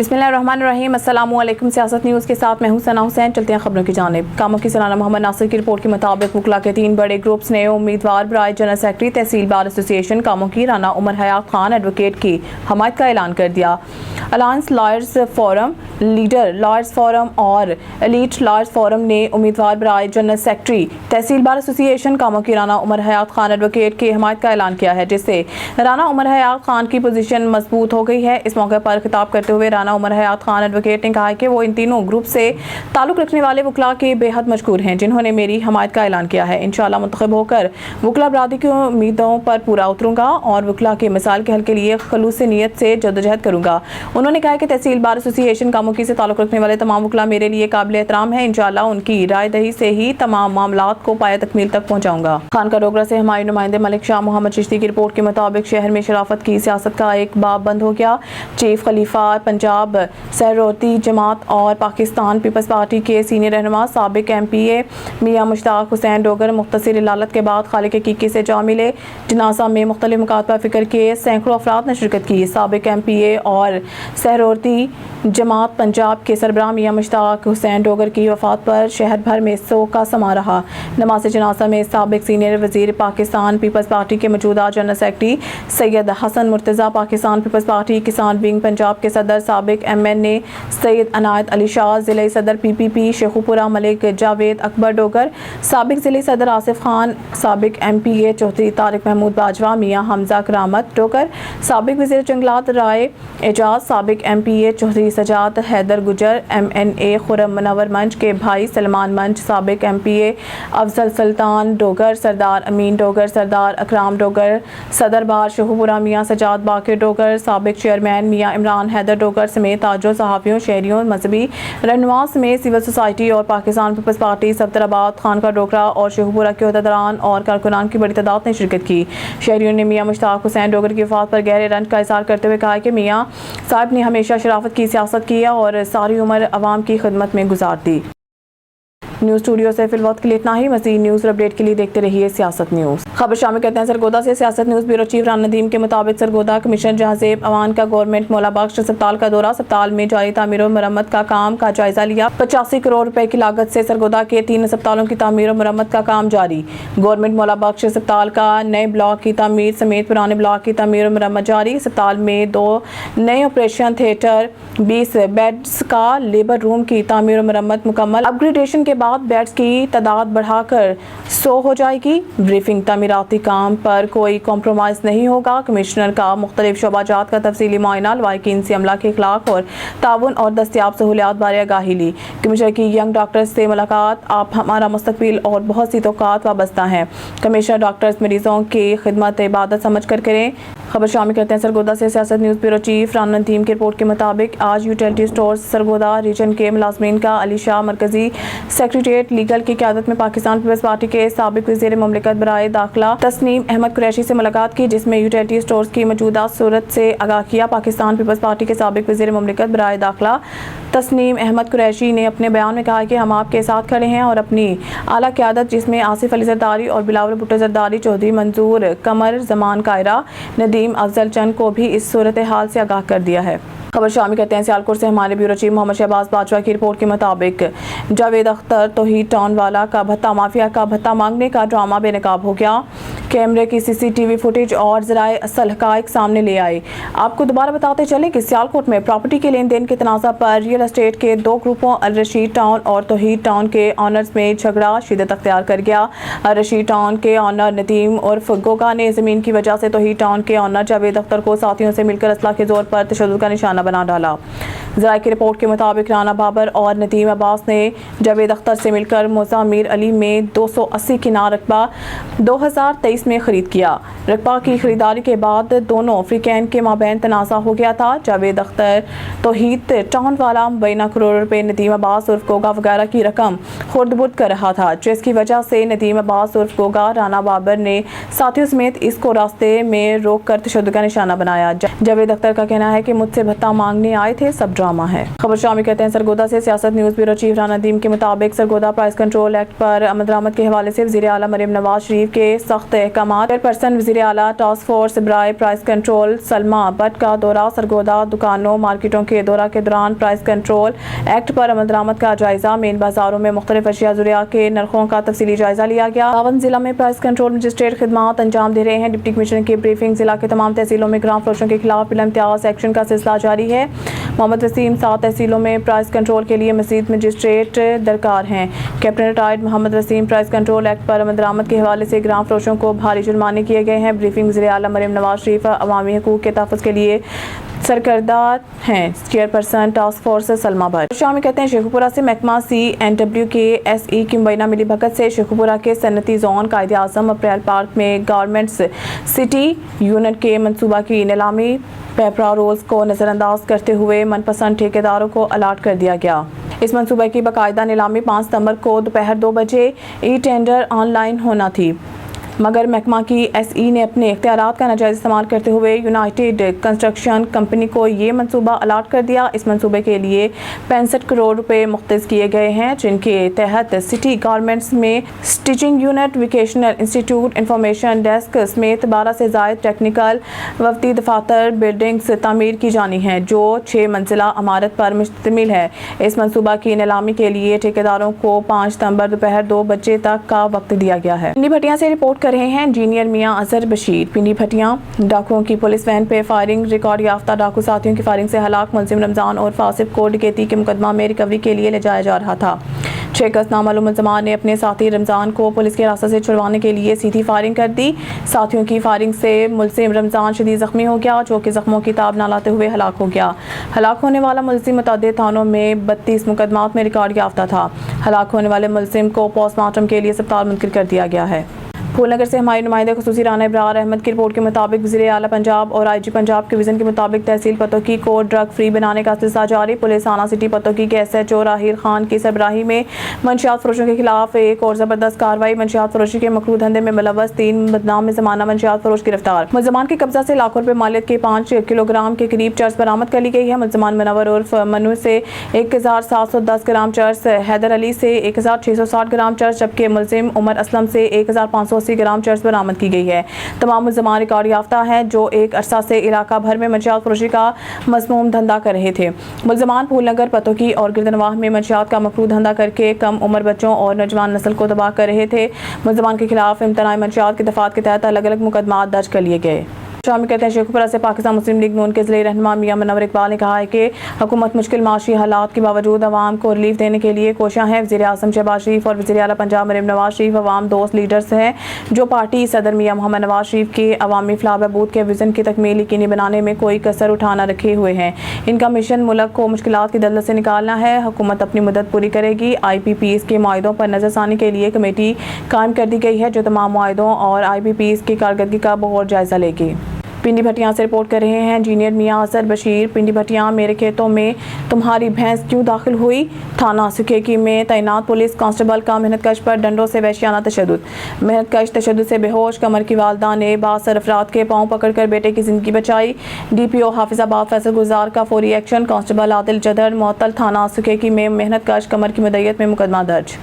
बिस्मिल्लाहिर्रहमानिर्रहीम। अस्सलामु अलैकुम। सियासत न्यूज़ के साथ मैं हूं सना हुसैन। चलते हैं खबरों की जानिब। कामों की सलाना मोहम्मद नासिर की रिपोर्ट के मुताबिक वकला के 3 बड़े ग्रुप्स ने उम्मीदवार बराए जनरल सेक्रेटरी तहसील बार एसोसिएशन कामों की राना उमर हयात खान एडवोकेट की हमायत का ऐलान कर दिया। Alliance lawyers forum, leader lawyers forum और एलीट लॉयर्स फोरम ने उम्मीदवार बराए जनरल सेक्रेटरी तहसील बार एसोसिएशन कामों की राना उमर हयात खान एडवोकेट की हमायत का ऐलान किया है, जिससे राना उमर हयात खान की पोजीशन मजबूत हो गई है। इस मौके पर खिताब करते हुए राना उमर हयात खान एडवोकेट ने कहा कि वो इन तीनों ग्रुप से ताल्लुक रखने वाले वकला के बेहद मशकूर हैं, जिन्होंने मेरी हमायत का ऐलान किया है। इंशाअल्लाह मुंतखब होकर वकला बरादरी की उम्मीदों पर पूरा उतरूंगा और वकला के मसाइल के हल के लिए खलूस नीयत से जद्दोजहद करूंगा। उन्होंने कहा कि तहसील बार एसोसिएशन कामोकी से ताल्लुक रखने वाले तमाम वकला मेरे लिए काबिल एहतराम है। इंशाअल्लाह उनकी राय दही से ही तमाम मामलात को पाया तकमील तक पहुंचाऊंगा। खान का डोगरा से हमारे नुमाइंदे मलिक शाह मोहम्मद चिश्ती की रिपोर्ट के मुताबिक शहर में शराफत की सियासत का एक बाब बंद हो गया। चीफ खलीफा पंजाब सहरोती जमात और पाकिस्तान पीपल्स पार्टी के सीनियर रहनुमा साबिक MPA मियां मुश्ताक हुसैन डोगर मुख्तसर इलालत के बाद खालिक हकीकी से जा मिले। जनाजा में मुख्तलिफ मकात पर फिक्र के सैकड़ों अफराद ने शिरकत की। साबिक MPA और सहरोती जमात पंजाब के सरबराह मियां मुश्ताक हुसैन डोगर की वफात पर शहर भर में शोक का समा रहा। नमाज जनाजा में साबिक सीनियर वजीर पाकिस्तान पीपल्स पार्टी के मौजूदा general secretary Syed Hassan Murtaza, Pakistan Peoples Party Kisan wing Punjab के सदर साबिक MNA सैयद अनायत अली शाह, ज़िले सदर PPP शेखुपुरा मलिक जावेद अकबर डोगर, साबिक ज़िले सदर आसिफ खान, साबिक MPA चौधरी तारिक महमूद बाजवा, मियां हमजा करामत डोगर, साबिक वज़ीर जंगलात राय एजाज, साबिक MPA चौधरी सजाद हैदर गुजर, MNA खुरम मनवर मंच के भाई सलमान मंच, साबिक MPA अफजल सुल्तान डोगर, सरदार अमीन डोगर, सरदार अकराम डोगर, सदर बार शेखुपुरा मियां सजाद बाकिर डोगर, साबिक चेयरमैन मियां इमरान हैदर डोगर समेत ताजों, सहाफ़ियों, शहरियों, मजहबी रहनुमा समेत सिविल सोसाइटी और पाकिस्तान पीपल्स पार्टी सफदराबाद, खान का डोगरा और शेखुपुरा के अहदेदारान और कारकुनान की बड़ी तादाद ने शिरकत की। शहरियों ने मियां मुश्ताक हुसैन डोगर की वफात पर गहरे रंज का इज़हार करते हुए कहा कि मियां साहब ने हमेशा शराफत की सियासत की और सारी उम्र अवाम की खिदमत में गुजार दी। न्यूज़ स्टूडियो से फिल वक्त के लिए इतना ही। मज़ीद न्यूज़ अपडेट के लिए देखते रहिए सियासत न्यूज़। खबर शामिल करते हैं सरगोदा से। सियासत news bureau chief Rana Nadeem के मुताबिक सरगोदा कमिश्नर जहांजेब अवान का गवर्नमेंट मौला बख्श अस्पताल का दौरा, अस्पताल में जारी तामीर और मरम्मत का काम का जायजा लिया। 85 करोड़ रुपए की लागत से सरगोदा के 3 अस्पतालों की तामीर और मरम्मत का काम जारी। गवर्नमेंट मौला बख्श अस्पताल का नए ब्लॉक की तामीर समेत पुराने ब्लॉक की तामीर और मरम्मत जारी। अस्पताल में 2 नए ऑपरेशन थिएटर, 20 बेड्स का लेबर रूम की तामीर और मरम्मत मुकम्मल। अपग्रेडेशन के बाद बेड्स की तादाद बढ़ाकर 100 हो जाएगी। ब्रीफिंग तामीराती काम पर कोई कॉम्प्रोमाइज़ नहीं होगा। कमिश्नर का मुख्तलिफ शोबाजात का तफसीली मुआयना, लवाहिकीन से अमला के खिलाफ और ताउन और दस्तियाब सहूलियात बारे आगाही ली। कमिश्नर की यंग डॉक्टर्स से मुलाकात, आप हमारा मुस्तकबिल और बहुत सी तौक़ात वाबस्ता हैं। कमिश्नर डॉक्टर्स मरीजों की खिदमत इबादत समझ कर करें। खबर शामिल करते हैं सरगोदा से। सियासत news bureau chief Rana Nadeem की रिपोर्ट के मुताबिक आज यूटिलिटी स्टोर्स सरगोदा रीजन के मुलाजमीन का अली शाह मरकजी सेक्रेटेरिएट लीगल की क़यादत में पाकिस्तान पीपल्स पार्टी के साबिक वज़ीर मुमलिकत बराए दाखिला तस्नीम अहमद कुरैशी से मुलाकात की, जिसमें यूटिलिटी स्टोर्स की मौजूदा सूरत से आगाह किया। पाकिस्तान पीपल्स पार्टी के साबिक वज़ीर मुमलिकत बराए दाखिला तस्नीम अहमद कुरैशी ने अपने बयान में कहा कि हम आपके साथ खड़े हैं और अपनी आला क़यादत, जिसमें आसिफ अली जरदारी और बिलावल भुट्टो जरदारी, चौधरी मंजूर कमर जमान कायरा, नदीम अफजल चंद को भी इस सूरत हाल से आगाह कर दिया है। खबर शामिल करते हैं सियालकोट से। हमारे ब्यूरो चीफ मोहम्मद शहबाज बाजवा की रिपोर्ट के मुताबिक जावेद अख्तर तौहीद टाउन वाला का भत्ता माफिया का भत्ता मांगने का ड्रामा बेनकाब हो गया। कैमरे की CCTV फुटेज और ज़राए असल हक़ाइक़ सामने ले आए। आपको दोबारा बताते चलें कि सियालकोट में प्रॉपर्टी के लेन देन के तनाज़ा पर रियल एस्टेट के 2 ग्रुपों अल रशीद टाउन और तौहीद टाउन के ऑनर्स में झगड़ा शिद्दत अख्तियार कर गया। अल रशीद टाउन के ऑनर नदीम उर्फ गोगा ने ज़मीन की वजह से तौहीद टाउन के ऑनर जावेद अख्तर को साथियों से मिलकर असला के जोर पर तशद्दुद का निशाना बना डाला। ज़राए की रिपोर्ट के मुताबिक राना बाबर और नदीम अब्बास ने जावेद अख्तर से मिलकर मोज़ामिर अली में 280 किनार रकबा 2023 में खरीद किया। रकबा की खरीदारी के बाद दोनों अफ्रीकैन के माबैन तनाज़ा हो गया था। जावेद अख्तर तौहीद टाउन वाला मुबैना करोड़ रुपए नदीम अब्बास उर्फ गोगा वगैरह की रकम खुर्द-बुर्द कर रहा था, जिसकी वजह से नदीम अब्बास उर्फ गोगा राना बाबर ने साथियों समेत इसको रास्ते में रोक कर तशद्दुद का निशाना बनाया। जावेद अख्तर का कहना है कि मुझसे भत्ता मांगने आए थे, सब ड्रामा है। खबर शामिल कहते हैं सरगोदा से। सियासत news bureau chief Rana Nadeem के मुताबिक सरगोदा प्राइस कंट्रोल एक्ट पर अमल दरामद के हवाले से वज़ीर आला मरीम नवाज शरीफ के सख्त अहकामात। चेयरपर्सन वज़ीर आला टास्क फोर्स बराए प्राइस कंट्रोल सलमा भट्ट का दौरा। सरगोदा दुकानों मार्केटों के दौरा के दौरान प्राइस कंट्रोल एक्ट पर अमल दरामद का जायजा। मेन बाजारों में मुख्तलिफ अशिया ज़ुरिया के नरखों का तफसीली जायजा लिया गया। 52 जिला में प्राइस कंट्रोल मजिस्ट्रेट खिदमात अंजाम दे रहे हैं। डिप्टी कमिश्नर की ब्रीफिंग। जिला के तमाम तहसीलों में ग्राम फरोशों के खिलाफ बिला इम्तियाज एक्शन का सिलसिला जारी है। मोहम्मद वसीम 7 तहसीलों में प्राइस कंट्रोल के लिए मजीद मजिस्ट्रेट दरकार हैं। Captain retired Muhammad Waseem. Price control act पर अमल दरामद के हवाले से ग्राम फरोशों को भारी जुर्माने किए गए हैं। ब्रीफिंग। वज़ीर आला मरीम नवाज शरीफ अवामी हकूक़ के तहफ़्फ़ुज़ के लिए सरकर्दा हैं। Chairperson task force Salma Bhatt. शामिल कहते हैं शेखुपुरा से महकमा CNW के SE की मुबैना मिली भगत से शेखुपुरा के सन्नती जोन कायदे आज़म अप्रैल पार्क में गारमेंट्स सिटी यूनिट के मनसूबा की नीलामी पेपरा रोल्स को नज़रअंदाज करते हुए मनपसंद ठेकेदारों को अलाट कर दिया गया। इस मनसूबे की बाकायदा नीलामी 5 सितंबर को दोपहर 2 बजे टेंडर ऑनलाइन होना थी, मगर महकमा की SE ने अपने इख्तियारात का नाजायज़ इस्तेमाल करते हुए यूनाइटेड कंस्ट्रक्शन कंपनी को ये मंसूबा अलाट कर दिया। इस मंसूबे के लिए 65 करोड़ रुपए मुख्तस किए गए हैं, जिनके तहत सिटी गारमेंट्स में stitching unit, vocational institute, information desk समेत 12 से ज़ायद टेक्निकल वफ्ती दफातर बिल्डिंग्स तामीर की जानी हैं, जो 6 मंजिला इमारत पर मुश्तमिल है। इस मंसूबा की नीलामी के लिए ठेकेदारों को 5 सितंबर दोपहर 2 बजे तक का वक्त दिया गया है। पिंडी भटिया से रिपोर्ट कर रहे हैं इंजीनियर मियां अजहर बशीर। पिंडी भटिया डाकुओं की पुलिस वैन पे फायरिंग। रिकॉर्ड याफ्ता डाकू साथियों की फायरिंग से हलाक मुलजिम रमजान और फासिफ को डकैती के मुकदमा में रिकवरी के लिए ले जाया जा रहा था। 6 अगस्त नामालूम मुलजिमान ने अपने साथी रमजान को पुलिस के हिरासत से छुड़वाने के लिए सीधी फायरिंग कर दी। साथियों की फायरिंग से मुलजिम रमजान शदीद जख्मी हो गया, जो कि जख्मों की ताब न लाते हुए हलाक हो गया। हलाक होने वाला मुलजिम मुतअद्दिद थानों में 32 मुकदमात में रिकॉर्ड याफ्ता था। हलाक होने वाले मुलजिम को पोस्टमार्टम के लिए अस्पताल मुंतकिल कर दिया गया है। फूलनगर से हमारे नुमाइंदे खुसूसी राना इब्रार अहमद की रिपोर्ट के मुताबिक वज़ीर आला पंजाब और IG पंजाब के विज़न के मुताबिक तहसील पतोकी को ड्रग फ्री बनाने का सिलसिला जारी। पुलिस थाना सिटी पतोकी के SHO राहिल खान की सरबराही में मंशियात फरोशों के खिलाफ एक और ज़बरदस्त कार्रवाई। मंशियात फरोशी के मकरूह धंधे में मुलव्वस 3 बदनाम ज़माना मंशियात फरोश गिरफ्तार। मुलज़मान के कब्जा से लाखों रुपये मालियत के 5 किलोग्राम के करीब चर्स बरामद कर ली गई है। मुलज़मान मनवर उर्फ मनु से 1710 ग्राम चर्स, हैदर अली से 1660 ग्राम चर्स, जबकि मुलजिम उमर असलम से 1580 ग्राम चर्स बरामद की गई है। तमाम मुलज़मान रिकॉर्ड याफ्ता हैं, जो एक अरसा से इलाका भर में मंशियात फरोशी का मज़मूम धंधा कर रहे थे। मुलज़मान फूलनगर, पतोकी और गिरदनवाह में मंशियात का मकरूह धंधा करके कम उम्र बच्चों और नौजवान नस्ल को तबाह कर रहे थे। मुलज़मान के खिलाफ इम्तनाई मंशियात की दफ़ात के तहत अलग अलग मुकदमात दर्ज कर लिए गए। शामिल कहते हैं शेखुपुरा से पाकिस्तान मुस्लिम लीग नून के ज़िले रहनुमा मियां मुनव्वर इकबाल ने कहा है कि हुकूमत मुश्किल माशी हालात के बावजूद अवाम को रिलीफ देने के लिए कोशियां हैं। वज़ीर आज़म शहबाज शरीफ और वज़ीर आला पंजाब मरीम नवाज शरीफ अवाम दोस्त लीडर्स हैं, जो पार्टी सदर मियां मोहम्मद नवाज शरीफ के अवामी फलाह बहबूद के विज़न की तकमील यकीनी बनाने में कोई कसर उठाना रखे हुए हैं। इनका मिशन मुल्क को मुश्किलात की दलदल से निकालना है। हुकूमत अपनी मदद पूरी करेगी। IPPs के मुआहदों पर नज़रसानी के लिए कमेटी कायम कर दी गई है, जो तमाम मुआहदों और IPPs की कारकर्दगी का बगौर जायजा लेगी। पिंडी भटिया से रिपोर्ट कर रहे हैं इंजीनियर मियां अजहर बशीर। पिंडी भटिया, मेरे खेतों में तुम्हारी भैंस क्यों दाखिल हुई? थाना सुखेकी में तैनात पुलिस कांस्टेबल का मेहनतकश पर डंडों से वहशियाना तशद्दुद। मेहनतकश तशद्दुद से बेहोश कमर की वालदा ने बासर अफराद के पाँव पकड़कर बेटे की जिंदगी बचाई। DPO हाफिजाबाद फैसल गुजार का फौरी एक्शन। कांस्टेबल आदिल जदर मुअत्तल। थाना सुखेकी में मेहनतकश कमर की मदय्यत में मुकदमा दर्ज।